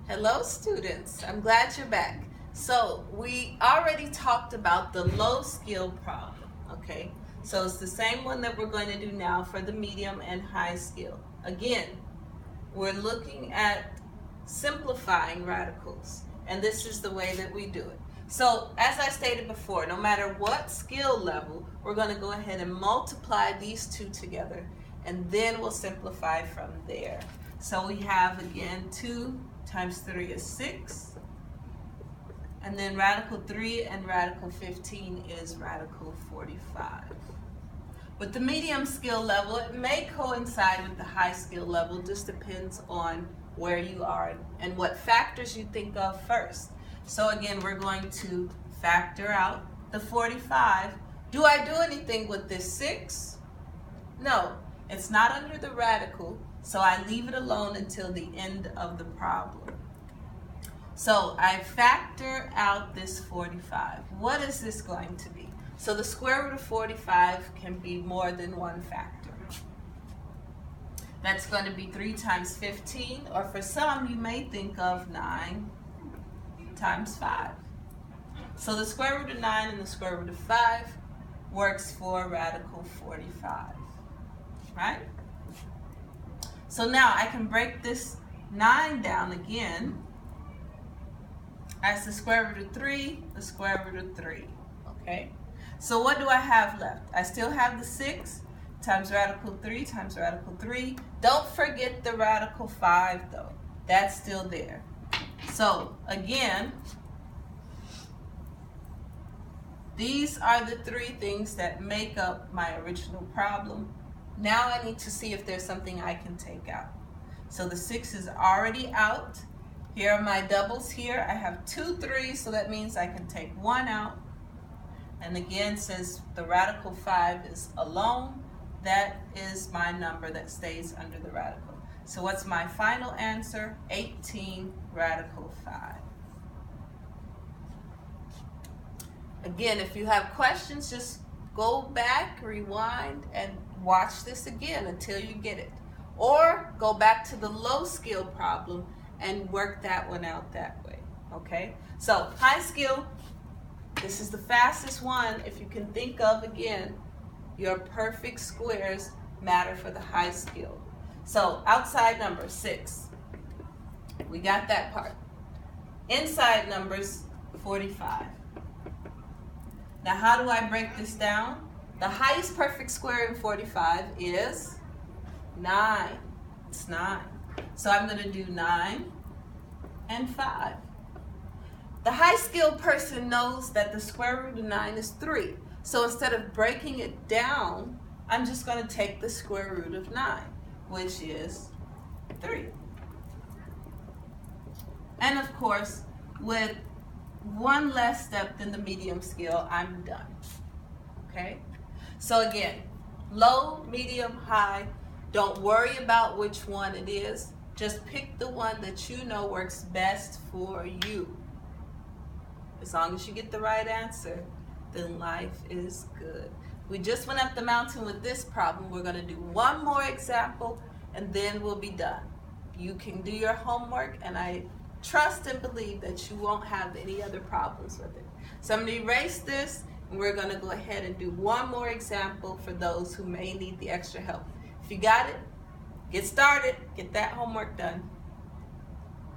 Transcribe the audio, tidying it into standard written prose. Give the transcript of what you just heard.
Hello students, I'm glad you're back. So we already talked about the low skill problem, okay? So it's the same one that we're going to do now for the medium and high skill. Again, we're looking at simplifying radicals, and this is the way that we do it. So as I stated before, no matter what skill level, we're going to go ahead and multiply these two together, and then we'll simplify from there. So we have, again, 2 times 3 is 6, and then radical 3 and radical 15 is radical 45. With the medium skill level, it may coincide with the high skill level, just depends on where you are and what factors you think of first. So again, we're going to factor out the 45. Do I do anything with this 6? No, it's not under the radical, so I leave it alone until the end of the problem. So I factor out this 45. What is this going to be? So the square root of 45 can be more than one factor. That's going to be 3 times 15, or for some you may think of 9 times 5. So the square root of 9 and the square root of 5 works for radical 45, right? So now I can break this 9 down again as the square root of 3, the square root of 3, okay? So what do I have left? I still have the 6 times radical 3 times radical 3. Don't forget the radical 5 though. That's still there. So again, these are the 3 things that make up my original problem. Now I need to see if there's something I can take out. So the 6 is already out. Here are my doubles here. I have 2 3s, so that means I can take 1 out. And again, since the radical 5 is alone, that is my number that stays under the radical. So what's my final answer? 18 radical 5. Again, if you have questions, just go back, rewind, and watch this again until you get it. Or go back to the low skill problem and work that one out that way, okay? So high skill, this is the fastest one. If you can think of, again, your perfect squares matter for the high skill. So outside numbers, 6. We got that part. Inside numbers, 45. Now how do I break this down? The highest perfect square in 45 is 9. It's 9. So I'm going to do 9 and 5. The high skilled person knows that the square root of 9 is 3. So instead of breaking it down, I'm just going to take the square root of 9, which is 3. And of course, with one less step than the medium skill, I'm done. Okay? So again, low, medium, high, don't worry about which one it is. Just pick the one that you know works best for you. As long as you get the right answer, then life is good. We just went up the mountain with this problem. We're going to do one more example, and then we'll be done. You can do your homework, and I trust and believe that you won't have any other problems with it. So I'm going to erase this, and we're going to go ahead and do one more example for those who may need the extra help. If you got it, get started. Get that homework done.